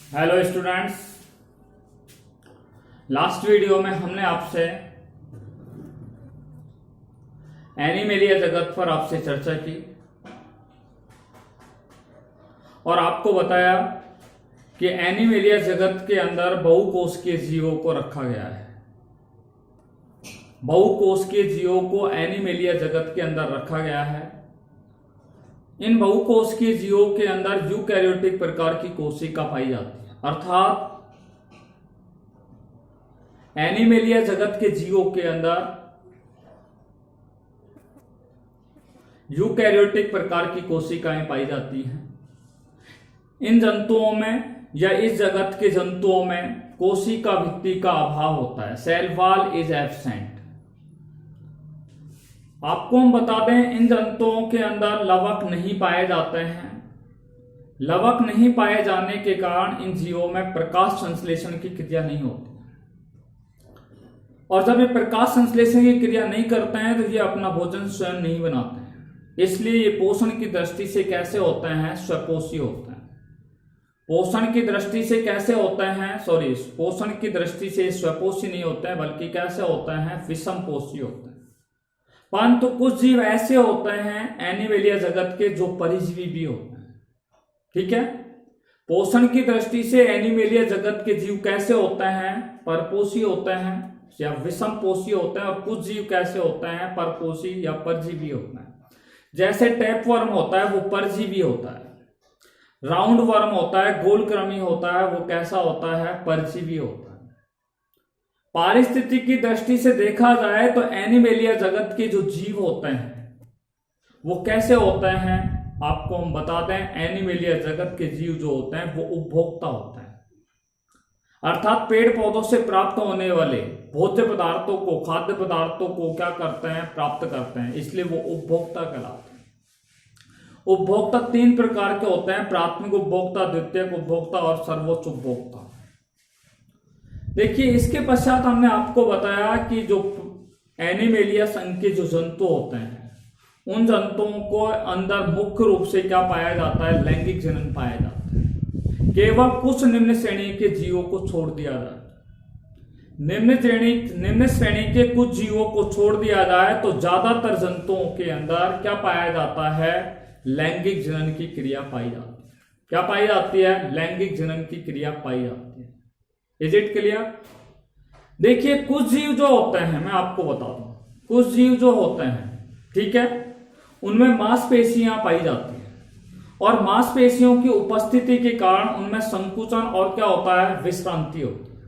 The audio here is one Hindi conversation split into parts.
हेलो स्टूडेंट्स, लास्ट वीडियो में हमने आपसे एनिमेलिया जगत पर आपसे चर्चा की और आपको बताया कि एनिमेलिया जगत के अंदर बहुकोशिकीय जीवों को रखा गया है। बहुकोशिकीय जीवों को एनिमेलिया जगत के अंदर रखा गया है। इन बहुकोशिकीय जीवों के अंदर यूकैरियोटिक प्रकार की कोशिका पाई जाती है, अर्थात एनिमेलिया जगत के जीवों के अंदर यूकैरियोटिक प्रकार की कोशिकाएं पाई जाती हैं। इन जंतुओं में या इस जगत के जंतुओं में कोशिका भित्ति का अभाव होता है, सेल वॉल इज एब्सेंट। आपको हम बता दें, इन जंतुओं के अंदर लवक नहीं पाए जाते हैं। लवक नहीं पाए जाने के कारण इन जीवों में प्रकाश संश्लेषण की क्रिया नहीं होती, और जब ये प्रकाश संश्लेषण की क्रिया नहीं करते हैं तो ये अपना भोजन स्वयं नहीं बनाते हैं। इसलिए ये पोषण की दृष्टि से कैसे होते हैं? स्वपोषी होते हैं। पोषण की दृष्टि से कैसे होते हैं? पोषण की दृष्टि से स्वपोषी नहीं होते हैं, बल्कि कैसे होते हैं? विषमपोषी होते हैं। परंतु कुछ जीव ऐसे होते हैं एनिमेलिया जगत के जो परजीवी भी होते हैं। ठीक है, पोषण की दृष्टि से एनिमेलिया जगत के जीव कैसे होते हैं? परपोषी होते हैं या विषमपोषी होते हैं। और कुछ जीव कैसे होते हैं? परपोषी या परजीवी होते हैं। जैसे टैपवर्म होता है, वो परजीवी होता है। राउंड वर्म होता है, गोलकृमि होता है, वो कैसा होता है? परजीवी होता है। पारिस्थितिकी की दृष्टि से देखा जाए तो एनिमेलिया जगत के जो जीव होते हैं वो कैसे होते हैं? आपको हम बता दें, एनिमेलिया जगत के जीव जो होते हैं वो उपभोक्ता होते हैं, अर्थात पेड़ पौधों से प्राप्त होने वाले भोज्य पदार्थों को, खाद्य पदार्थों को क्या करते हैं? प्राप्त करते हैं। इसलिए वो उपभोक्ता कहलाते हैं। उपभोक्ता तीन प्रकार के होते हैं: प्राथमिक उपभोक्ता, द्वितीयक उपभोक्ता और सर्वोच्च उपभोक्ता। देखिए, इसके पश्चात हमने आपको बताया कि जो एनिमेलिया संघ के जो जंतु होते हैं उन जंतुओं को अंदर मुख्य रूप से क्या पाया जाता है? लैंगिक जनन पाया जाता है। केवल कुछ निम्न श्रेणी के जीवों को छोड़ दिया जाए, निम्न श्रेणी के कुछ जीवों को छोड़ दिया जाए तो ज्यादातर जंतुओं के अंदर क्या पाया जाता है? लैंगिक जनन की क्रिया पाई जाती है। क्या पाई जाती है? लैंगिक जनन की क्रिया पाई जाती है। Is it clear? देखिए, कुछ जीव जो होते हैं, मैं आपको बता दूं, कुछ जीव जो होते हैं, ठीक है, उनमें मांसपेशियां पाई जाती हैं और मांसपेशियों की उपस्थिति के कारण उनमें संकुचन और क्या होता है? विश्रांति होती है।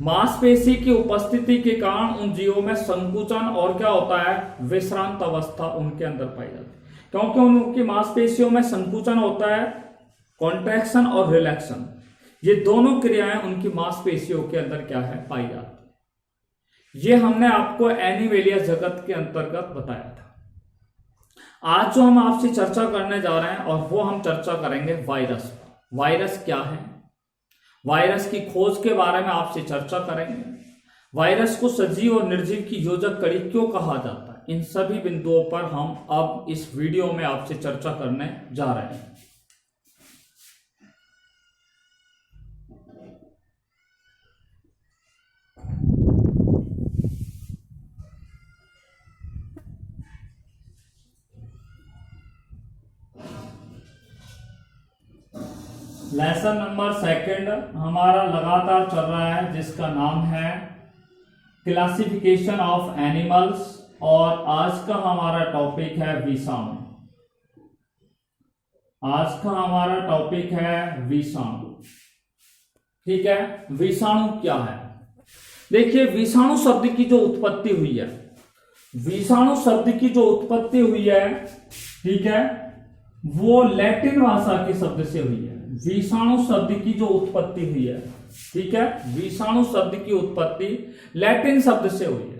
मांसपेशी की उपस्थिति के कारण उन जीवों में संकुचन और क्या होता है? विश्रांत अवस्था उनके अंदर पाई जाती है, क्योंकि उनकी मांसपेशियों में संकुचन होता है, कॉन्ट्रैक्शन और रिलैक्शन, ये दोनों क्रियाएं उनकी मांसपेशियों के अंदर क्या है? पाई जाती है। ये हमने आपको एनिमेलिया जगत के अंतर्गत बताया था। आज जो हम आपसे चर्चा करने जा रहे हैं और वो हम चर्चा करेंगे वायरस पर। वायरस क्या है? वायरस की खोज के बारे में आपसे चर्चा करेंगे। वायरस को सजीव और निर्जीव की योजक कड़ी क्यों कहा जाता है? इन सभी बिंदुओं पर हम अब इस वीडियो में आपसे चर्चा करने जा रहे हैं। लेसन नंबर 2 हमारा लगातार चल रहा है, जिसका नाम है क्लासिफिकेशन ऑफ एनिमल्स, और आज का हमारा टॉपिक है विषाणु। आज का हमारा टॉपिक है विषाणु। ठीक है, विषाणु क्या है? देखिए, विषाणु शब्द की जो उत्पत्ति हुई है, विषाणु शब्द की जो उत्पत्ति हुई है, ठीक है, वो लैटिन भाषा के शब्द से हुई है। विषाणु शब्द की जो उत्पत्ति हुई है, ठीक है, विषाणु शब्द की उत्पत्ति लैटिन शब्द से हुई है।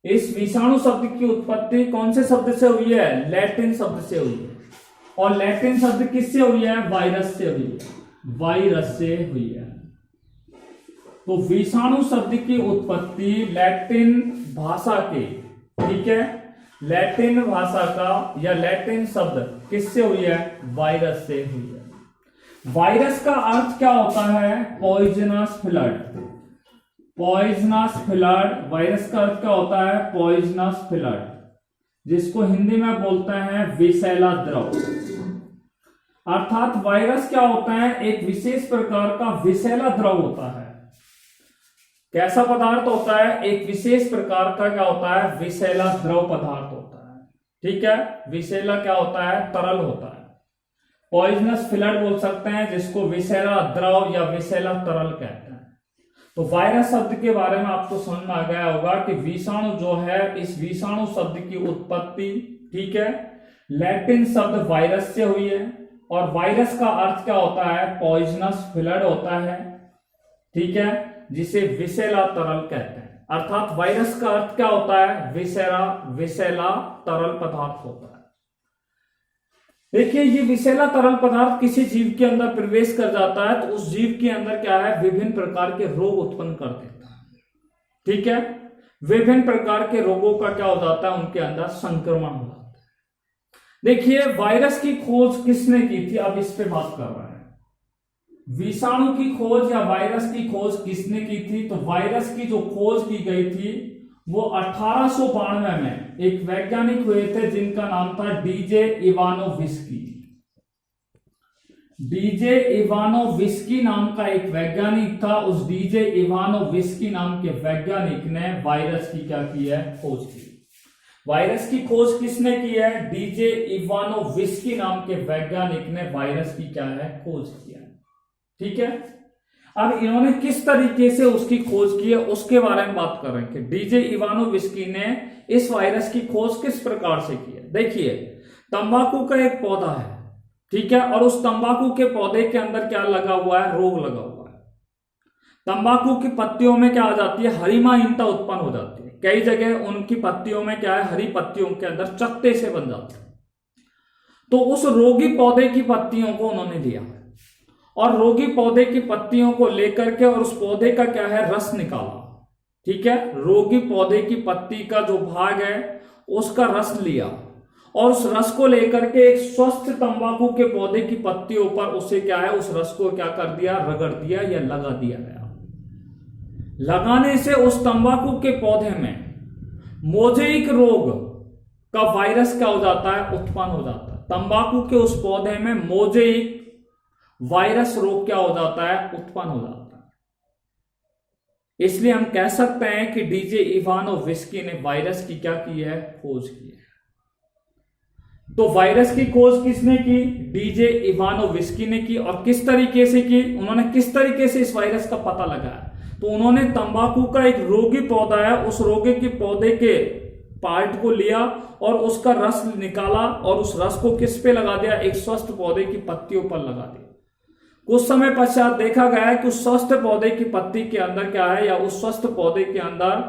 इस विषाणु शब्द की उत्पत्ति कौन से शब्द से हुई है? लैटिन शब्द से हुई है। और लैटिन शब्द किससे हुई है? वायरस से हुई है। वायरस से हुई है। तो विषाणु शब्द की उत्पत्ति लैटिन भाषा के, ठीक है, लैटिन भाषा का या लैटिन शब्द किससे हुई है? वायरस से हुई है। वायरस का अर्थ क्या होता है? Poisonous flood. Poisonous flood, virus का अर्थ क्या होता है? पॉइजनस फ्लड, जिसको हिंदी में बोलते हैं विषैला द्रव। अर्थात वायरस क्या होता है? एक विशेष प्रकार का विषैला द्रव होता है। कैसा पदार्थ होता है? एक विशेष प्रकार का क्या होता है? विषैला द्रव पदार्थ होता है। ठीक है, विषैला क्या होता है? तरल होता है। पॉइजनस फ्लड बोल सकते हैं जिसको विषैला द्रव या विषैला तरल कहते हैं। तो वायरस शब्द के बारे में आपको समझ में आ गया होगा कि विषाणु जो है, इस विषाणु शब्द की उत्पत्ति, ठीक है, लैटिन शब्द वायरस से हुई है और वायरस का अर्थ क्या होता है? पॉइजनस फ्लड होता है। ठीक है, जिसे विषैला तरल कहते हैं। अर्थात वायरस का अर्थ क्या होता है? विषैला तरल पदार्थ होता है। देखिए, ये विषैला तरल पदार्थ किसी जीव के अंदर प्रवेश कर जाता है तो उस जीव के अंदर क्या है? विभिन्न प्रकार के रोग उत्पन्न कर देता है। ठीक है, विभिन्न प्रकार के रोगों का क्या हो जाता है? उनके अंदर संक्रमण हो जाता है। देखिए, वायरस की खोज किसने की थी? अब इस पे बात कर रहे हैं। विषाणु की खोज या वायरस की खोज किसने की थी? तो वायरस की जो खोज की गई थी वो 1892 में एक वैज्ञानिक हुए थे जिनका नाम था डीजे इवानोविस्की। डीजे इवानोविस्की नाम का एक वैज्ञानिक था। उस डीजे इवानोविस्की नाम के वैज्ञानिक ने वायरस की क्या की है? खोज की। वायरस की खोज किसने की है? डीजे इवानोविस्की नाम के वैज्ञानिक ने वायरस की क्या है? खोज किया। ठीक है, अब इन्होंने किस तरीके से उसकी खोज की है उसके बारे में बात कर रहे हैं कि डीजे इवानोविस्की ने इस वायरस की खोज किस प्रकार से की है। देखिए, तंबाकू का एक पौधा है, ठीक है, और उस तंबाकू के पौधे के अंदर क्या लगा हुआ है? रोग लगा हुआ है। तंबाकू की पत्तियों में क्या आ जाती है? हरिमाहीनता उत्पन्न हो जाती है। कई जगह उनकी पत्तियों में क्या है? हरी पत्तियों के अंदर चकत्ते से बन जाते हैं। तो उस रोगी पौधे की पत्तियों को उन्होंने लिया और रोगी पौधे की पत्तियों को लेकर के और उस पौधे का क्या है? रस निकाला। ठीक है, रोगी पौधे की पत्ती का जो भाग है उसका रस लिया और उस रस को लेकर के एक स्वस्थ तंबाकू के पौधे की पत्तियों पर उसे क्या है? उस रस को क्या कर दिया? रगड़ दिया या लगा दिया गया। लगाने से उस तंबाकू के पौधे में मोजेइक रोग का वायरस क्या हो जाता है? उत्पन्न हो जाता है। तंबाकू के उस पौधे में मोजेइक वायरस रोग क्या हो जाता है? उत्पन्न हो जाता है। इसलिए हम कह सकते हैं कि डीजे इवानोविस्की ने वायरस की क्या की है? खोज की है। तो वायरस की खोज किसने की? डीजे इवानोविस्की ने की। और किस तरीके से की? उन्होंने किस तरीके से इस वायरस का पता लगाया? तो उन्होंने तंबाकू का एक रोगी पौधा है, उस रोगी के पौधे के पार्ट को लिया और उसका रस निकाला और उस रस को किस पे लगा दिया? एक स्वस्थ पौधे की पत्तियों पर लगा दिया। कुछ समय पश्चात देखा गया है कि उस स्वस्थ पौधे की पत्ती के अंदर क्या है, या उस स्वस्थ पौधे के अंदर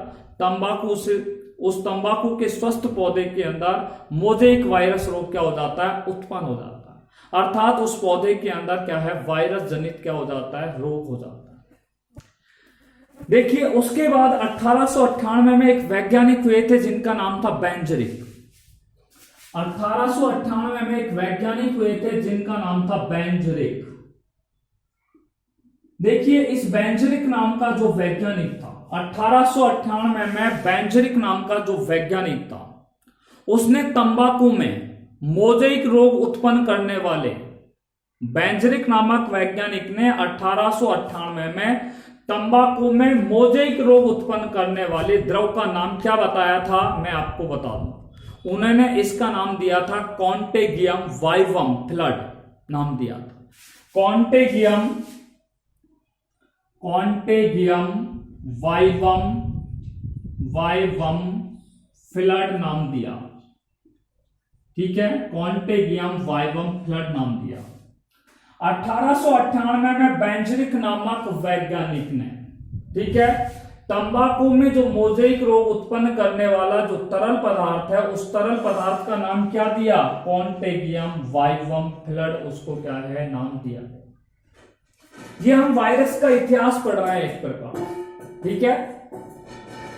तंबाकू से, उस तंबाकू के स्वस्थ पौधे के अंदर मोजेइक वायरस रोग क्या हो जाता है? उत्पन्न हो जाता है। अर्थात उस पौधे के अंदर क्या है? वायरस जनित क्या हो जाता है? रोग हो जाता है। देखिए, उसके बाद 1898 में एक वैज्ञानिक हुए थे जिनका नाम था बेंजरिक। 1898 में एक वैज्ञानिक हुए थे जिनका नाम था बेंजरिक। देखिए, इस बेंजरिक नाम का जो वैज्ञानिक था, 1898 में बेंजरिक नाम का जो वैज्ञानिक था, उसने तंबाकू में मोजेइक रोग उत्पन्न करने वाले, बेंजरिक नामक वैज्ञानिक ने 1898 में तंबाकू में मोजेइक रोग उत्पन्न करने वाले द्रव का नाम क्या बताया था? मैं आपको बता दूं। उन्होंने इसका नाम दिया था कॉन्टेगियम वाइवम फ्लड नाम दिया था। कॉन्टेगियम वाइवम फ्लड नाम दिया। ठीक है, कॉन्टेगियम वाइवम फ्लड नाम दिया। 1898 में बेंजरिक नामक वैज्ञानिक ने, ठीक है, तंबाकू में जो मोजेइक रोग उत्पन्न करने वाला जो तरल पदार्थ है, उस तरल पदार्थ का नाम क्या दिया? कॉन्टेगियम वाइवम फ्लड, उसको क्या है? नाम दिया। ये हम वायरस का इतिहास पढ़ रहे हैं एक प्रकार, ठीक है,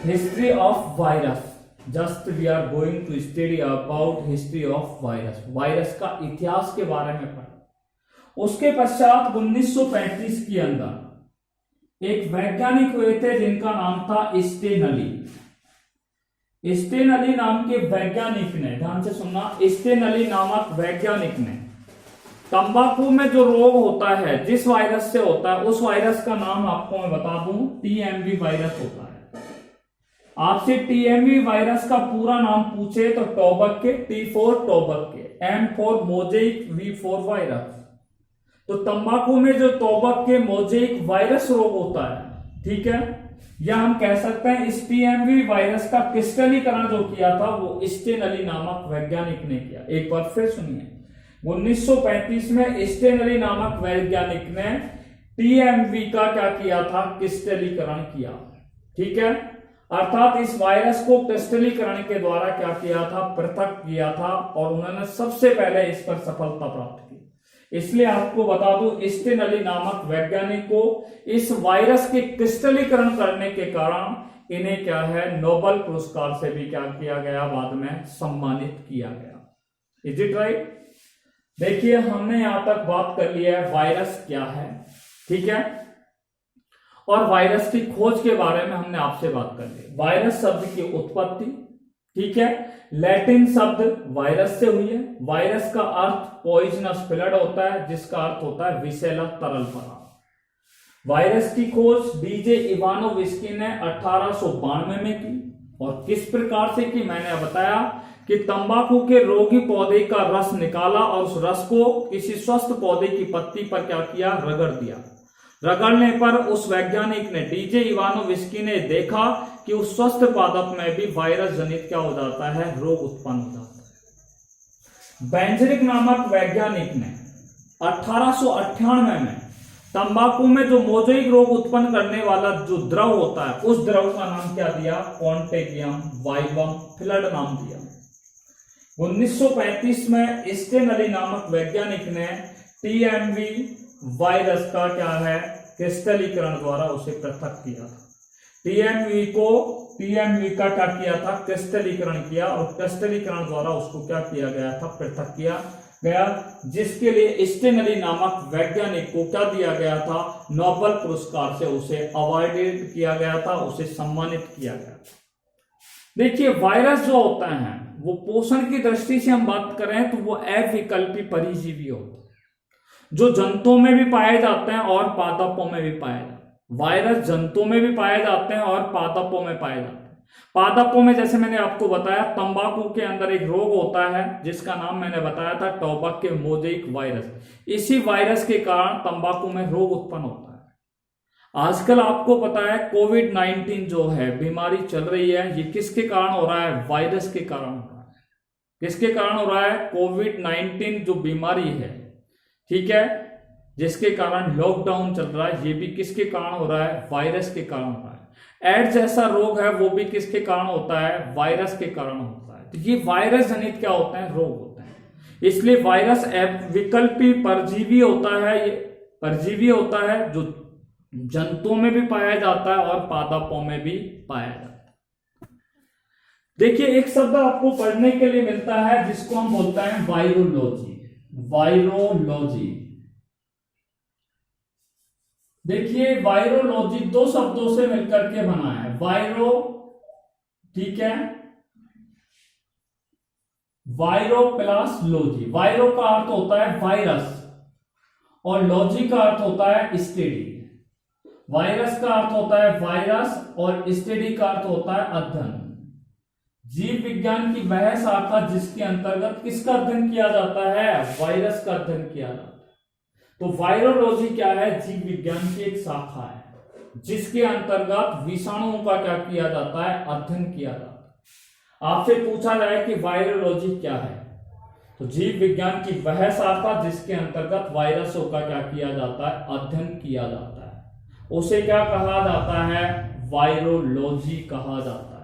history of virus. Just we are going to study about history of virus. Virus का इतिहास के बारे में पढ़। उसके पश्चात 1935 के अंदर एक वैज्ञानिक हुए थे जिनका नाम था स्टेनली। स्टेनली नाम के वैज्ञानिक ने, ध्यान से सुनना, स्टेनली नामक वैज्ञानिक ने तंबाकू में जो रोग होता है, जिस वायरस से होता है, उस वायरस का नाम आपको मैं बता दूं, टीएमवी वायरस होता है। आपसे टीएमवी वायरस का पूरा नाम पूछे तो टोबक के, T4 टोबक के, M4 मोजेइक, V4 वायरस। तो तंबाकू में जो टोबक के मोजेइक वायरस रोग होता है, ठीक है, या हम कह सकते हैं इस टीएमवी वायरस का क्रिस्टलीकरण जो किया था वो स्टेनली नामक वैज्ञानिक ने किया। एक बार फिर सुनिए, 1935 में स्टेनली नामक वैज्ञानिक ने टीएमवी का क्या किया था, क्रिस्टलीकरण किया, ठीक है। अर्थात इस वायरस को क्रिस्टलीकरण के द्वारा क्या किया था, पृथक किया था, और उन्होंने सबसे पहले इस पर सफलता प्राप्त की। इसलिए आपको बता दूं, स्टेनली नामक वैज्ञानिक को इस वायरस के क्रिस्टलीकरण करने के कारण इन्हें क्या है, नोबेल पुरस्कार से भी क्या किया गया, बाद में सम्मानित किया गया। Is it right? देखिए, हमने यहां तक बात कर ली है वायरस क्या है, ठीक है, और वायरस की खोज के बारे में हमने आपसे बात कर ली। वायरस शब्द की उत्पत्ति, ठीक है, लैटिन शब्द वायरस से हुई है। वायरस का अर्थ पॉइजनस फ्लड होता है, जिसका अर्थ होता है विषैला तरल पदार्थ। वायरस की खोज डीजे इवानोविस्की ने 1892 में की, और किस प्रकार से की, मैंने बताया कि तंबाकू के रोगी पौधे का रस निकाला और उस रस को किसी स्वस्थ पौधे की पत्ती पर क्या किया, रगड़ दिया। रगड़ने पर उस वैज्ञानिक ने, डीजे इवानोविस्की ने देखा कि उस स्वस्थ पादप में भी वायरस जनित क्या हो जाता है, रोग उत्पन्न हो जाता है। बेंजरिक नामक वैज्ञानिक ने 1898 में तंबाकू में जो मोजेइक रोग उत्पन्न करने वाला जो द्रव होता है, उस द्रव का नाम क्या दिया, कॉन्टेगियम वाइवम फ्लड नाम दिया। 1935 में स्टेनली नामक वैज्ञानिक ने टीएमवी वायरस का क्या है, क्रिस्टलीकरण द्वारा उसे पृथक किया था। टीएमवी का क्या किया था, क्रिस्टलीकरण किया, और क्रिस्टलीकरण द्वारा उसको क्या किया गया था, पृथक किया गया, जिसके लिए स्टेनली नामक वैज्ञानिक को क्या दिया गया था, नोबेल पुरस्कार से उसे अवार्डेड किया गया था, उसे सम्मानित किया गया था। देखिए, वायरस जो होता है वो पोषण की दृष्टि से हम बात करें तो वो अविकल्पी परजीवी होते हैं, जो जंतुओं में भी पाए जाते हैं और पादपों में भी पाए जाते हैं। वायरस जंतुओं में भी पाए जाते हैं और पादपों में पाए जाते हैं। पादपों में जैसे मैंने आपको बताया, तंबाकू के अंदर एक रोग होता है जिसका नाम मैंने बताया था, टोबैको के मोजेइक वायरस। इसी वायरस के कारण तंबाकू में रोग उत्पन्न होता है। आजकल आपको पता है कोविड-19 जो है बीमारी चल रही है, ये किसके कारण हो रहा है, वायरस के कारण हो रहा है। किसके कारण हो रहा है, कोविड-19 जो बीमारी है, ठीक है, जिसके कारण लॉकडाउन चल रहा है, ये भी किसके कारण हो रहा है, वायरस के कारण हो रहा है। एड्स जैसा रोग है वो भी किसके कारण होता है, वायरस के कारण होता है। तो ये वायरस जनित क्या होते हैं, रोग होते हैं। इसलिए वायरस विकल्पी परजीवी होता है, ये परजीवी होता है जो जंतुओं में भी पाया जाता है और पादपों में भी पाया जाता है। देखिए, एक शब्द आपको पढ़ने के लिए मिलता है जिसको हम बोलते हैं वायरोलॉजी। वायरोलॉजी, देखिए, वायरोलॉजी दो शब्दों से मिलकर के बना है, वायरो, ठीक है, वायरो प्लस लॉजी। वायरो का अर्थ होता है वायरस और लॉजी का अर्थ होता है स्टडी। वायरस का अर्थ होता है वायरस और स्टडी का अर्थ होता है अध्ययन। जीव विज्ञान की वह शाखा जिसके अंतर्गत किसका अध्ययन किया जाता है, वायरस का अध्ययन किया जाता है। तो वायरोलॉजी क्या है, जीव विज्ञान की एक शाखा है जिसके अंतर्गत विषाणुओं का क्या किया जाता है, अध्ययन किया जाता है। आपसे पूछा जाए कि वायरोलॉजी क्या है, तो जीव विज्ञान की वह शाखा जिसके अंतर्गत वायरसों का क्या किया जाता है, अध्ययन किया जाता है, उसे क्या कहा जाता है, वायरोलॉजी कहा जाता है।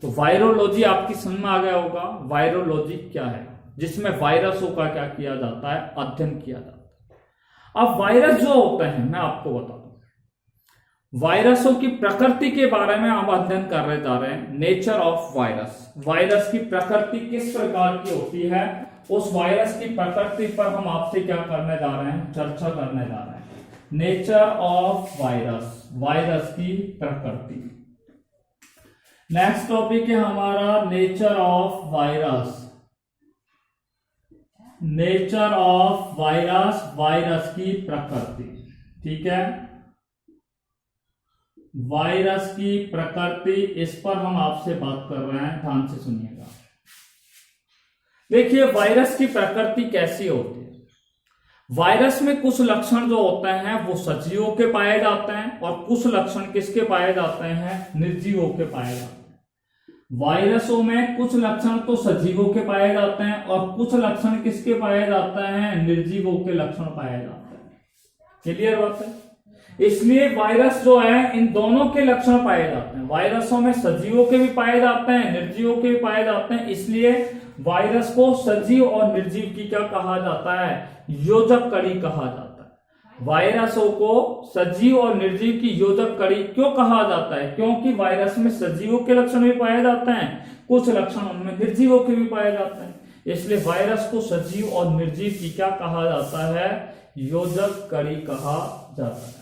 तो वायरोलॉजी आपकी समझ में आ गया होगा, वायरोलॉजी क्या है, जिसमें वायरसों का क्या किया जाता है, अध्ययन किया जाता है। अब वायरस जो होते हैं, मैं आपको बता दूं, वायरसों की प्रकृति के बारे में हम अध्ययन करने जा रहे हैं। नेचर ऑफ वायरस, वायरस की प्रकृति किस प्रकार की होती है उस वायरस की प्रकृति पर हम आपसे क्या करने जा रहे हैं, चर्चा करने जा रहे हैं। नेचर ऑफ वायरस, वायरस की प्रकृति। नेक्स्ट टॉपिक है हमारा nature of virus. Nature of virus, virus की प्रकृति। ठीक है, वायरस की प्रकृति, इस पर हम आपसे बात कर रहे हैं, ध्यान से सुनिएगा। देखिए वायरस की प्रकृति कैसी होती है। वायरस में कुछ लक्षण जो होते हैं वो सजीवों के पाए जाते हैं और कुछ लक्षण किसके पाए जाते हैं, निर्जीवों के पाए जाते हैं। वायरसों में कुछ लक्षण तो सजीवों के पाए जाते हैं और कुछ लक्षण किसके पाए जाते हैं, निर्जीवों के लक्षण पाए जाते हैं। क्लियर बात है। इसलिए वायरस जो है इन दोनों के लक्षण पाए जाते हैं। वायरसों में सजीवों के भी पाए जाते हैं, निर्जीवों के भी पाए जाते हैं। इसलिए वायरस को सजीव और निर्जीव की क्या कहा जाता है, योजक कड़ी कहा जाता है। वायरसों को सजीव और निर्जीव की योजक कड़ी क्यों कहा जाता है, क्योंकि वायरस में सजीवों के लक्षण भी पाए जाते हैं, कुछ लक्षण उनमें निर्जीवों के भी पाए जाते हैं। इसलिए वायरस को सजीव और निर्जीव की क्या कहा जाता है, योजक कड़ी कहा जाता है।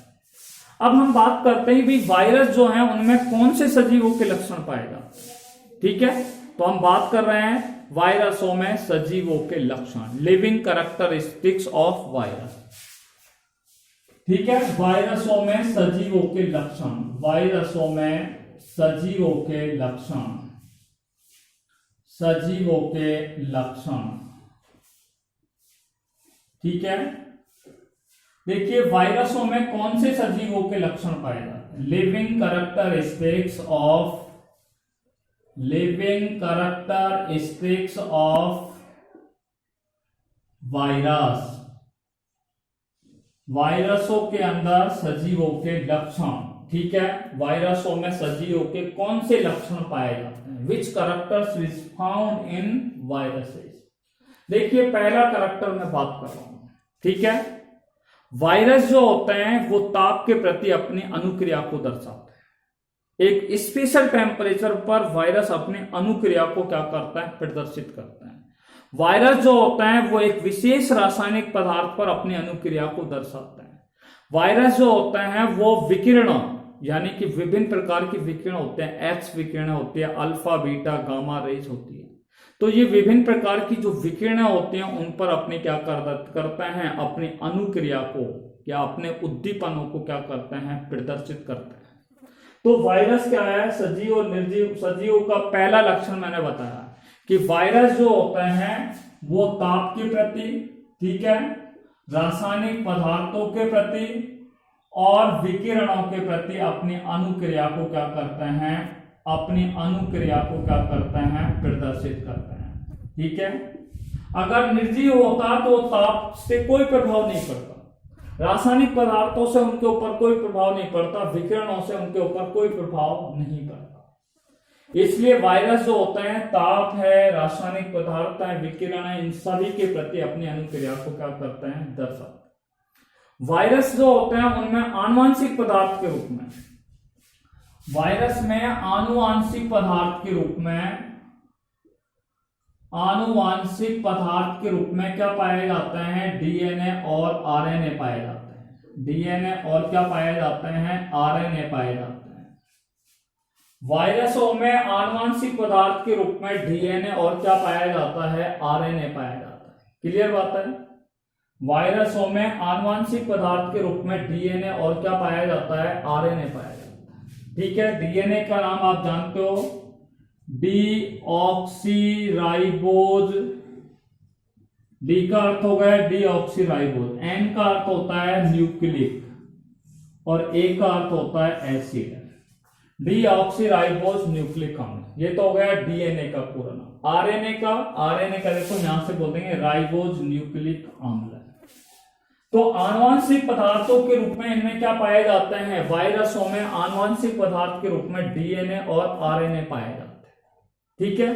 अब हम बात करते हैं भी वायरस जो है उनमें कौन से सजीवों के लक्षण पाए जाते हैं। ठीक है, तो हम बात कर रहे हैं वायरसों में सजीवों के लक्षण, लिविंग कैरेक्टरिस्टिक्स ऑफ वायरस। ठीक है, वायरसों में सजीवों के लक्षण, वायरसों में सजीवों के लक्षण, सजीवों के लक्षण। ठीक है, देखिए वायरसों में कौन से सजीवों के लक्षण पाए जाते हैं, living characteristics of, living characteristics of virus. वायरसों के अंदर सजीवों के लक्षण। ठीक है, वायरसों में सजीवों के कौन से लक्षण पाए जाते हैं, which characters is found in viruses. देखिए पहला कैरेक्टर मैं बात कर रहा हूं। ठीक है, वायरस जो होते हैं वो ताप के प्रति अपनी अनुक्रिया को दर्शाते हैं। एक स्पेशल टेम्परेचर पर वायरस अपनी अनुक्रिया को क्या करता है, प्रदर्शित करता है। वायरस जो होता है वो एक विशेष रासायनिक पदार्थ पर अपनी अनुक्रिया को दर्शाता है। वायरस जो होता है वो विकिरण, यानी कि विभिन्न प्रकार की विकिरण होते हैं, एक्स विकिरण होती है, अल्फा बीटा गामा रेज होती है। तो ये विभिन्न प्रकार की जो विकिरण होती हैं उन पर अपने क्या करते हैं, अपनी अनुक्रिया को या अपने उद्दीपनों को क्या करते हैं, प्रदर्शित करते हैं। तो वायरस क्या है, सजीव और निर्जीव। सजीव का पहला लक्षण मैंने बताया कि वायरस जो होते हैं वो ताप के प्रति, ठीक है, रासायनिक पदार्थों के प्रति और विकिरणों के प्रति अपनी अनुक्रिया को क्या करते हैं, अपनी अनुक्रिया को क्या करते हैं, प्रदर्शित करते हैं। ठीक है, अगर निर्जीव होता तो ताप से कोई प्रभाव नहीं पड़ता, रासायनिक पदार्थों से उनके ऊपर कोई प्रभाव नहीं पड़ता, विकिरणों से उनके ऊपर कोई प्रभाव नहीं पड़ता। इसलिए वायरस जो होते हैं, ताप है, रासायनिक पदार्थ है, विकिरण है, इन सभी के प्रति अपनी अनुक्रिया को क्या करते हैं, दर्शाते हैं। वायरस जो होते हैं उनमें आनुवांशिक पदार्थ के रूप में, वायरस में आनुवांशिक पदार्थ के रूप में, आनुवांशिक पदार्थ के रूप में क्या पाए जाते हैं, डीएनए और आरएनए पाए जाते हैं। डीएनए और क्या पाए जाते हैं, आरएनए पाए जाते हैं। वायरसों में आनुवांशिक पदार्थ के रूप में डीएनए और क्या पाया जाता है, आरएनए पाया जाता है। क्लियर बात है। वायरसों में आनुवांशिक पदार्थ के रूप में डीएनए और क्या पाया जाता है, आरएनए पाया जाता है। ठीक है, डीएनए का नाम आप जानते हो, डीऑक्सीराइबोज। डी का अर्थ हो गया डीऑक्सीराइबोज, एन का अर्थ होता है न्यूक्लिक और ए का अर्थ होता है एसिड। डीऑक्सीराइबोज न्यूक्लिक अम्ल, ये तो हो गया डीएनए का पूरा नाम। आरएनए का देखो यहां से बोल देंगे राइबोज न्यूक्लिक अम्ल। तो आनुवांशिक पदार्थों के रूप में इनमें क्या पाए जाते हैं, वायरसों में आनुवांशिक पदार्थ के रूप में डीएनए और आरएनए पाए जाते हैं। ठीक है,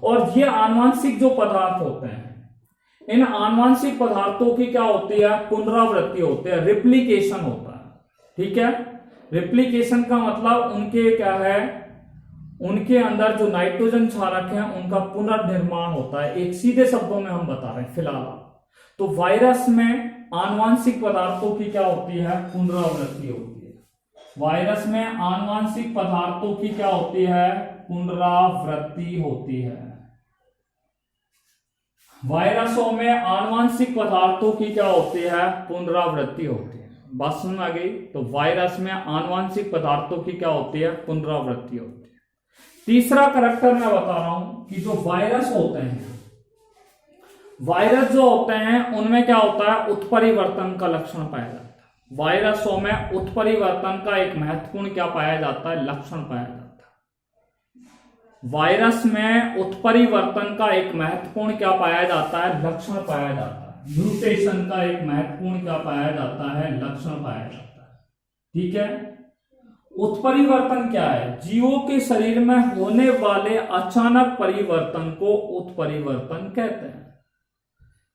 और ये आनुवांशिक जो पदार्थ होते हैं, इन आनुवांशिक पदार्थों की क्या होती है, पुनरावृत्ति होती है, रिप्लिकेशन होता है। ठीक है, रिप्लिकेशन का मतलब उनके क्या है, उनके अंदर जो नाइट्रोजन क्षारक है उनका पुनर्निर्माण होता है। एक सीधे शब्दों में हम बता रहे हैं फिलहाल। तो वायरस में आनुवांशिक पदार्थों की क्या होती है? पुनरावृत्ति होती है। वायरस में आनुवांशिक पदार्थों की क्या होती है? पुनरावृत्ति होती है। वायरसों में आनुवांशिक पदार्थों की क्या होती है? पुनरावृत्ति होती है। बात समझ आ गई? तो वायरस में आनुवांशिक पदार्थों की क्या होती है? पुनरावृत्ति होती है। तीसरा करैक्टर मैं बता रहा हूं कि जो वायरस होते हैं, वायरस जो होते हैं उनमें क्या होता है? उत्परिवर्तन का लक्षण पाया जाता है। वायरसों में उत्परिवर्तन का एक महत्वपूर्ण क्या पाया जाता है? लक्षण पाया जाता है। वायरस में उत्परिवर्तन का एक महत्वपूर्ण क्या पाया जाता है? लक्षण पाया जाता है। म्यूटेशन का एक महत्वपूर्ण क्या पाया जाता है? लक्षण पाया जाता है। ठीक है। उत्परिवर्तन क्या है? जीवों के शरीर में होने वाले अचानक परिवर्तन को उत्परिवर्तन कहते हैं।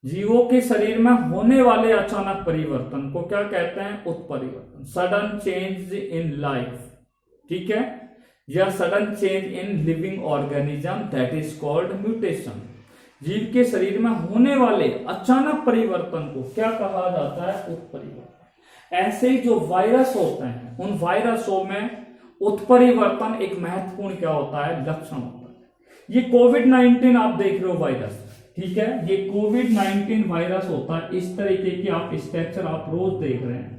जीवों के शरीर में होने वाले अचानक परिवर्तन को क्या कहते हैं? उत्परिवर्तन। सडन चेंज इन लाइफ, ठीक है, या sudden change in living organism, that is called mutation. जीव के शरीर में होने वाले अचानक परिवर्तन को क्या कहा जाता है? उत्परिवर्तन। ऐसे ही जो वायरस होते हैं उन वायरसों में उत्परिवर्तन एक महत्वपूर्ण क्या होता है? लक्षण होता है। ये कोविड-19 आप देख रहे हो वायरस, ठीक है, ये कोविड-19 वायरस होता है। इस तरीके की आप स्ट्रक्चर आप रोज देख रहे हैं,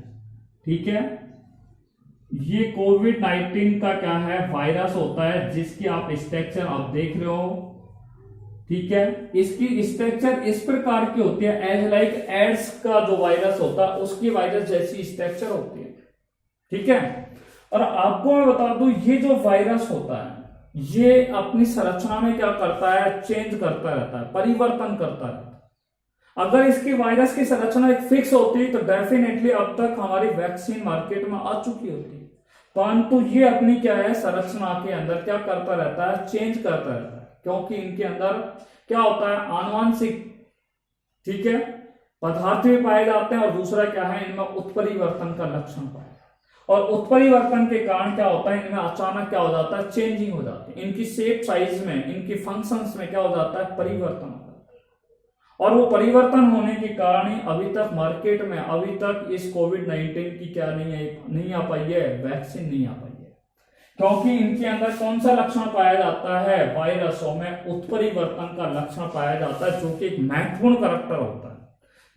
ठीक है। ये कोविड-19 का क्या है? वायरस होता है जिसकी आप स्ट्रक्चर आप देख रहे हो, ठीक है। इसकी स्ट्रक्चर इस प्रकार की होती है, एज लाइक एड्स का जो वायरस होता है उसकी वायरस जैसी स्ट्रक्चर होती है, ठीक है। और आपको मैं बता दूं, ये जो वायरस होता है ये अपनी संरचना में क्या करता है? चेंज करता रहता है, परिवर्तन करता रहता है। अगर इसकी वायरस की संरचना एक फिक्स होती तो डेफिनेटली अब तक हमारी वैक्सीन मार्केट में आ चुकी होती, परंतु ये अपनी क्या है? संरचना के अंदर क्या करता रहता है? चेंज करता रहता है, क्योंकि इनके अंदर क्या होता है? आनुवांशिक, ठीक है, पदार्थ भी पाए जाते हैं और दूसरा क्या है? इनमें उत्परिवर्तन का लक्षण पाया। और उत्परिवर्तन के कारण क्या होता है? इनमें अचानक क्या हो जाता है? चेंजिंग हो जाती है। इनकी शेप साइज में, इनकी फंक्शंस में क्या हो जाता है? परिवर्तन हो जाता है। और वो परिवर्तन होने के कारण ही अभी तक मार्केट में अभी तक इस कोविड-19 की क्या नहीं आ पाई है? वैक्सीन नहीं आ पाई है, क्योंकि इनके अंदर कौन सा लक्षण पाया जाता है? वायरसों में उत्परिवर्तन का लक्षण पाया जाता है, जो कि एक महत्वपूर्ण करैक्टर होता है।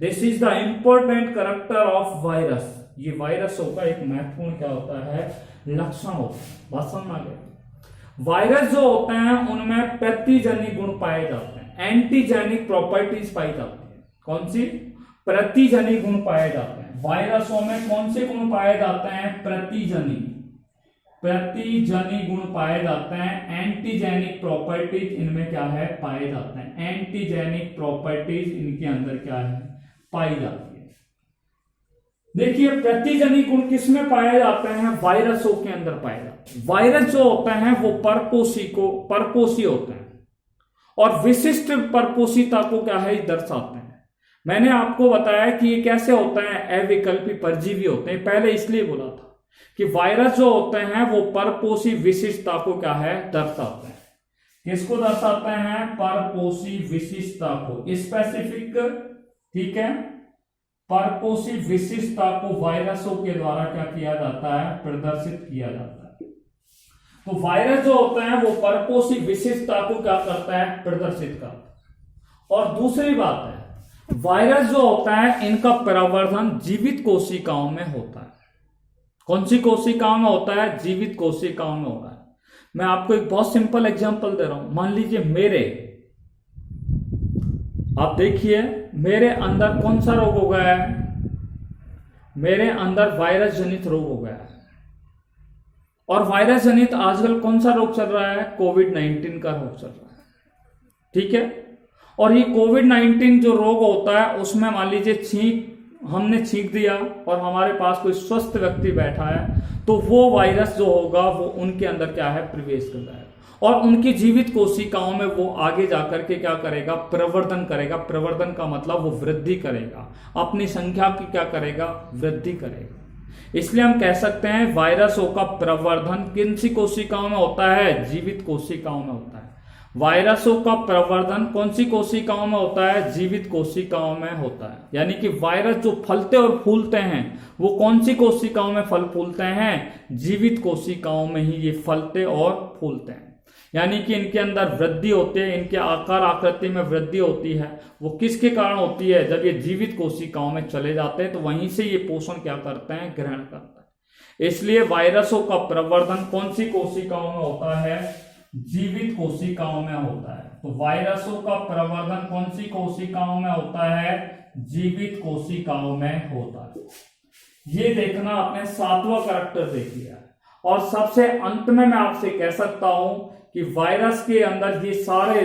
This is the important character of virus. ये वायरसों का एक महत्वपूर्ण क्या होता है? लक्षण होता है। बात समझ आ गई? वायरस जो होते हैं उनमें प्रतिजनिक गुण पाए जाते हैं, एंटीजेनिक प्रॉपर्टीज पाई जाती है। कौन सी? प्रतिजनिक गुण पाए जाते हैं। वायरसों में कौन से गुण पाए जाते हैं? प्रतिजनिक गुण पाए जाते हैं। एंटीजेनिक प्रॉपर्टीज इनमें क्या है? पाए जाते हैं। एंटीजेनिक प्रॉपर्टीज इनके अंदर क्या है? पाई जाती है। देखिए, प्रतिजनिक गुण किसमें पाए जाते हैं? वायरसों के अंदर पाए जाते हैं। वायरस जो होते हैं वो परपोषी होते हैं और विशिष्ट परपोषिता को क्या है? दर्शाते हैं। मैंने आपको बताया कि ये कैसे होते हैं? अविकल्पी परजीवी होते हैं। पहले इसलिए बोला था कि वायरस जो होते हैं वो परपोषी विशिष्टता को क्या है? दर्शाते हैं। किसको दर्शाते हैं? परपोषी विशिष्टता को, स्पेसिफिक, ठीक है, परपोषी विशिष्टता को वायरसों के द्वारा क्या किया जाता है? प्रदर्शित किया जाता है। तो वायरस जो होते हैं वो परपोषी विशिष्टता को क्या करता है? प्रदर्शित करता है। और दूसरी बात है, वायरस जो होता है इनका प्रवर्धन जीवित कोशिकाओं में होता है। कौन सी कोशिकाओं में होता है? जीवित कोशिकाओं में होता है। मैं आपको एक बहुत सिंपल एग्जांपल दे रहा हूं। मान लीजिए आप देखिए, मेरे अंदर कौन सा रोग हो गया है? मेरे अंदर वायरस जनित रोग हो गया है। और वायरस जनित आजकल कौन सा रोग चल रहा है? कोविड-19 का रोग चल रहा है, ठीक है। और ये कोविड-19 जो रोग होता है उसमें मान लीजिए हमने छींक दिया और हमारे पास कोई स्वस्थ व्यक्ति बैठा है, तो वो वायरस जो होगा वो उनके अंदर क्या है? प्रवेश कर जाएगा और उनकी जीवित कोशिकाओं में वो आगे जाकर के क्या करेगा? प्रवर्धन करेगा। प्रवर्धन का मतलब वो वृद्धि करेगा, अपनी संख्या की क्या करेगा? वृद्धि करेगा। इसलिए हम कह सकते हैं वायरसों का प्रवर्धन किन सी कोशिकाओं में होता है? जीवित कोशिकाओं में होता है। वायरसों का प्रवर्धन कौन सी कोशिकाओं में होता है? जीवित कोशिकाओं में होता है। यानी कि वायरस जो फलते और फूलते हैं वो कौन सी कोशिकाओं में फल फूलते हैं? जीवित कोशिकाओं में ही ये फलते और फूलते हैं। यानी कि इनके अंदर वृद्धि होती है, इनके आकार आकृति में वृद्धि होती है। वो किसके कारण होती है? जब ये जीवित कोशिकाओं में चले जाते हैं तो वहीं से ये पोषण क्या करते हैं? ग्रहण करते हैं। इसलिए वायरसों का प्रवर्धन कौन सी कोशिकाओं में होता है? जीवित कोशिकाओं में होता है। तो वायरसों का प्रवर्धन कौन सी कोशिकाओं में होता है? जीवित कोशिकाओं में होता है। ये देखना आपने 7वां कैरेक्टर देख लिया। और सबसे अंत में मैं आपसे कह सकता हूं कि वायरस के अंदर ये सारे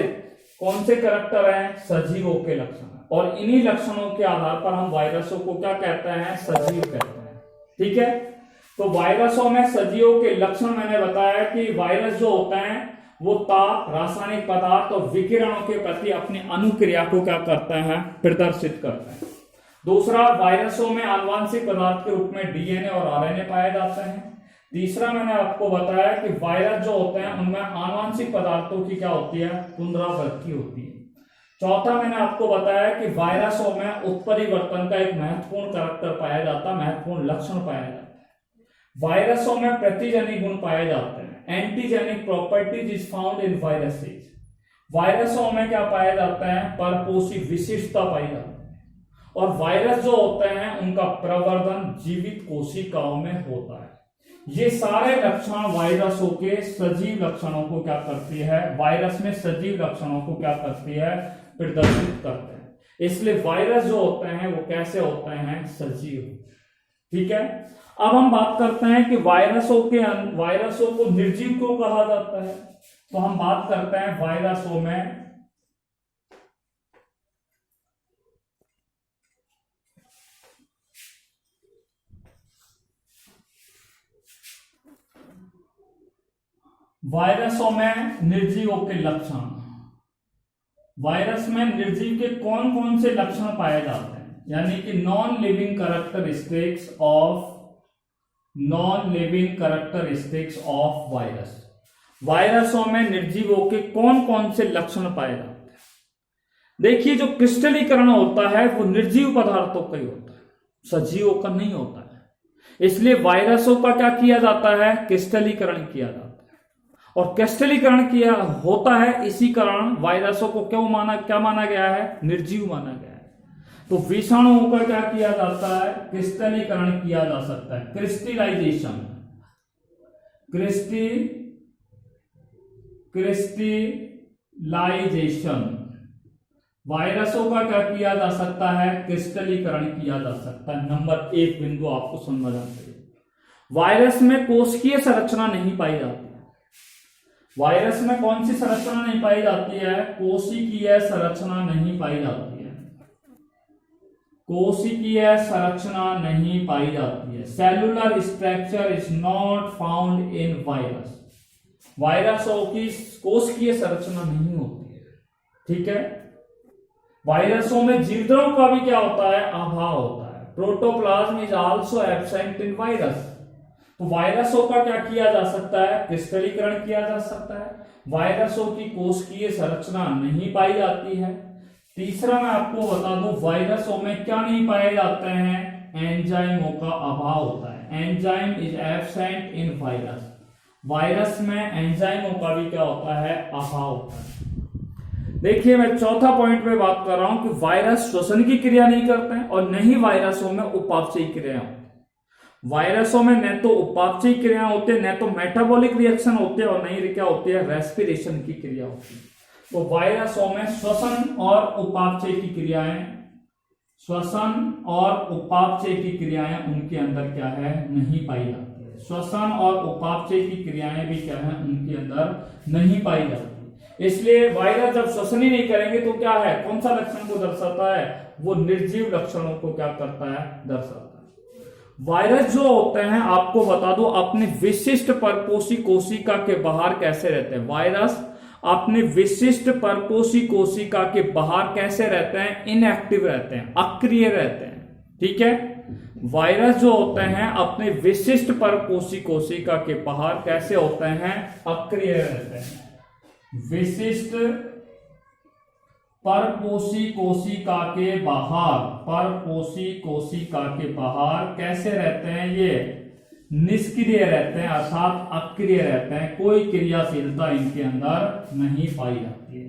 कौन से कैरेक्टर हैं? सजीवों के लक्षण। और इन्हीं लक्षणों के आधार पर हम वायरसों को क्या कहते हैं? सजीव कहते हैं। ठीक है, तो वायरसों में सजीवों के लक्षण मैंने बताया कि वायरस जो होते हैं वो ताप, रासायनिक पदार्थ और विकिरणों के प्रति अपनी अनुक्रिया को क्या करते हैं? प्रदर्शित करते हैं। दूसरा, वायरसों में आनुवांशिक पदार्थ के रूप में डीएनए और आरएनए पाए जाते हैं। तीसरा, मैंने आपको बताया कि वायरस जो होते हैं उनमें आनुवांशिक पदार्थों की क्या होती है? पुनरावृत्ति होती है। चौथा, मैंने आपको बताया कि वायरसों में उत्परिवर्तन का एक महत्वपूर्ण कैरेक्टर पाया जाता है, महत्वपूर्ण लक्षण पाया जाता है। वायरसों में प्रतिजनिक गुण पाए जाते हैं। Antigenic properties is found in viruses. वायरसों में क्या पाया जाता है? परपोषी विशिष्टता पाई जाती है। और वायरस जो होते हैं उनका प्रवर्धन जीवित कोशिकाओं में होता है। ये सारे लक्षण वायरसों के सजीव लक्षणों को क्या करती है? वायरस में सजीव लक्षणों को क्या करती है? प्रदर्शित करते हैं। इसलिए वायरस जो होते हैं वो कैसे होते हैं? सजीव। ठीक है, अब हम बात करते हैं कि वायरसों को निर्जीव क्यों कहा जाता है। तो हम बात करते हैं वायरसों में निर्जीवों के लक्षण। वायरस में निर्जीव के कौन कौन से लक्षण पाए जाते हैं? यानी कि non living characteristics of virus. वायरसों में निर्जीवों के कौन कौन से लक्षण पाए जाते हैं? देखिए, जो क्रिस्टलीकरण होता है वो निर्जीव पदार्थों का ही होता है, सजीवों का नहीं होता है। इसलिए वायरसों का क्या किया जाता है? क्रिस्टलीकरण किया जाता है। और क्रिस्टलीकरण किया होता है, इसी कारण वायरसों को क्या माना गया है? निर्जीव माना गया है। तो विषाणुओं का क्या किया जाता है? क्रिस्टलीकरण किया जा सकता है, क्रिस्टलाइजेशन। वायरसों का क्या किया जा सकता है? क्रिस्टलीकरण किया जा सकता है। नंबर 1 बिंदु आपको समझना चाहिए। वायरस में कोशिकीय संरचना नहीं पाई जाती। वायरस में कौन सी संरचना नहीं पाई जाती है? कोशिकीय संरचना नहीं पाई जाती है। कोशिकीय संरचना नहीं पाई जाती है। Cellular structure is not found in virus. वायरसों की कोशिकीय संरचना नहीं होती है। ठीक है, वायरसों में जीवद्रव्यों का भी क्या होता है? अभाव होता है। Protoplasm is also absent in virus. तो वायरसों का क्या किया जा सकता है? क्रिस्टलीकरण किया जा सकता है। वायरसों की कोशिकीय संरचना नहीं पाई जाती है। तीसरा, मैं आपको बता दूं, वायरसों में क्या नहीं पाए जाते हैं? एंजाइमों का अभाव होता है। Enzyme is absent in virus. Virus में एंजाइमों का भी क्या होता है? अभाव होता है। देखिए, मैं चौथा पॉइंट पे बात कर रहा हूं कि वायरस श्वसन की क्रिया नहीं करते हैं और न ही वायरसों में उपापचयी क्रिया होती है। वायरसों में न तो उपापचयी क्रिया होती है, न तो मेटाबॉलिक रिएक्शन होते हैं और न ही क्या होती है? रेस्पिरेशन की क्रिया होती है। तो वायरसों में श्वसन और उपापचय की क्रियाएं उनके अंदर क्या है? नहीं पाई जाती है। श्वसन और उपापचय की क्रियाएं भी क्या है? उनके अंदर नहीं पाई जाती। इसलिए वायरस जब श्वसन ही नहीं करेंगे तो क्या है? कौन सा लक्षण को दर्शाता है? वो निर्जीव लक्षणों को क्या करता है? दर्शाता है। वायरस जो होते हैं, आपको बता दो, अपने विशिष्ट परपोषी कोशिका के बाहर कैसे रहते हैं? वायरस अपने विशिष्ट परपोषी कोशिका के बाहर कैसे रहते हैं? इनएक्टिव रहते हैं, अक्रिय रहते हैं। ठीक है। वायरस जो होते हैं अपने विशिष्ट परपोषी कोशिका के बाहर कैसे होते हैं, अक्रिय रहते हैं। विशिष्ट परपोषी कोशिका के बाहर, परपोषी कोशिका के बाहर कैसे रहते हैं, ये निष्क्रिय रहते हैं अर्थात अक्रिय रहते हैं, कोई क्रियाशीलता इनके अंदर नहीं पाई जाती है।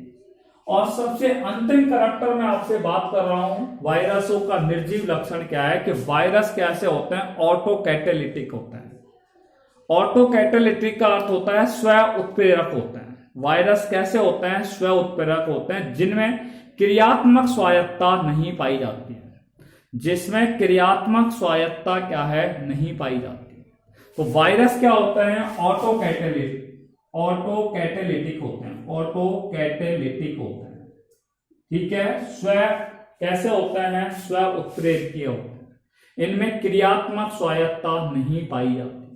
और सबसे अंतिम करैक्टर में आपसे बात कर रहा हूं, वायरसों का निर्जीव लक्षण क्या है कि वायरस कैसे होते हैं, ऑटोकैटालिटिक होते हैं। ऑटोकैटालिटिक का अर्थ होता है स्व उत्प्रेरक होते हैं। वायरस कैसे होते हैं, स्व उत्प्रेरक होते हैं, जिनमें क्रियात्मक स्वायत्ता नहीं पाई जाती है, जिसमें क्रियात्मक स्वायत्ता क्या है, नहीं पाई जाती। तो वायरस क्या होते हैं, ऑटोकैटालिटिक, ऑटोकैटालिटिक होते हैं, ऑटोकैटालिटिक होते हैं, ठीक है। स्व कैसे होते हैं, स्व उत्प्रेरकीय होते हैं, इनमें क्रियात्मक स्वायत्ता नहीं पाई जाती।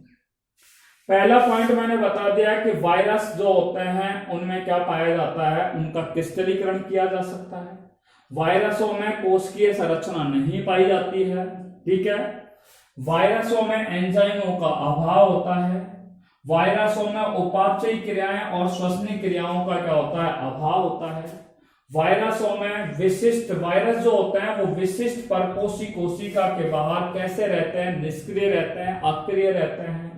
पहला पॉइंट मैंने बता दिया कि वायरस जो होते हैं उनमें क्या पाया जाता है, उनका क्रिस्टलीकरण किया जा सकता है। वायरसों में कोशिकीय संरचना नहीं पाई जाती है, ठीक है। वायरसों में एंजाइमों का अभाव होता है। वायरसों में उपापचयी क्रियाएं और श्वसनीय क्रियाओं का क्या होता है, अभाव होता है। वायरसों में विशिष्ट, वायरस जो होते हैं वो विशिष्ट परपोषी कोशिका के बाहर कैसे रहते हैं, निष्क्रिय रहते हैं, अक्रिय रहते हैं।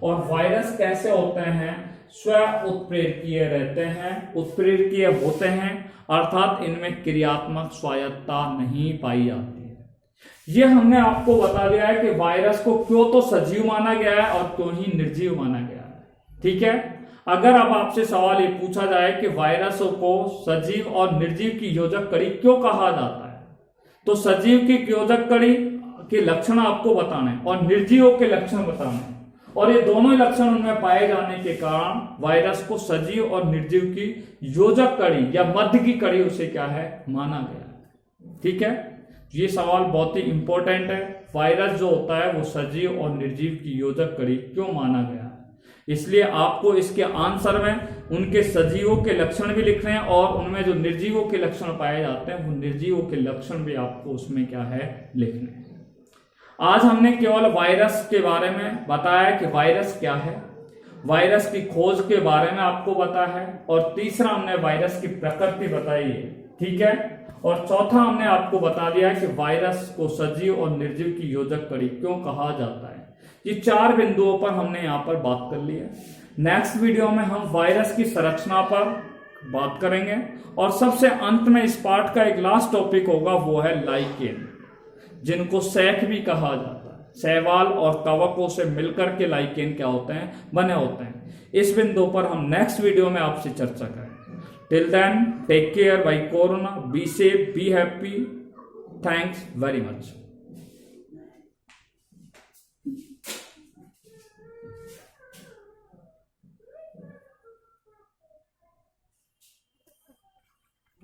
और वायरस कैसे होते हैं, स्व उत्प्रेरकीय रहते हैं, उत्प्रेरकीय होते हैं, अर्थात इनमें क्रियात्मक स्वायत्ता नहीं पाई जाती है। ये हमने आपको बता दिया है कि वायरस को क्यों तो सजीव माना गया है और क्यों ही निर्जीव माना गया है, ठीक है। अगर अब आपसे सवाल ये पूछा जाए कि वायरसों को सजीव और निर्जीव की योजक कड़ी क्यों कहा जाता है, तो सजीव की योजक कड़ी के लक्षण आपको बताने और निर्जीवों के लक्षण बताने, और ये दोनों लक्षण उनमें पाए जाने के कारण वायरस को सजीव और निर्जीव की योजक कड़ी या मध्य की कड़ी उसे क्या है, माना गया है, ठीक है। ये सवाल बहुत ही इंपॉर्टेंट है, वायरस जो होता है वो सजीव और निर्जीव की योजक कड़ी क्यों माना गया है, इसलिए आपको इसके आंसर में उनके सजीवों के लक्षण भी लिखने हैं और उनमें जो निर्जीवों के लक्षण पाए जाते हैं वो निर्जीवों के लक्षण भी आपको उसमें क्या है, लिखने हैं। आज हमने केवल वायरस के बारे में बताया कि वायरस क्या है, वायरस की खोज के बारे में आपको बताया है, और तीसरा हमने वायरस की प्रकृति बताई है, ठीक है। और चौथा हमने आपको बता दिया कि वायरस को सजीव और निर्जीव की योजक कड़ी क्यों कहा जाता है। ये 4 बिंदुओं पर हमने यहाँ पर बात कर ली है। नेक्स्ट वीडियो में हम वायरस की संरचना पर बात करेंगे और सबसे अंत में इस पार्ट का एक लास्ट टॉपिक होगा, वो है लाइकेन, जिनको सैक भी कहा जाता है। शैवाल और कवकों से मिलकर के लाइकेन क्या होते हैं, बने होते हैं। इस बिंदु पर हम नेक्स्ट वीडियो में आपसे चर्चा करेंगे। Till then take care, bye corona, be safe, be happy, thanks very much.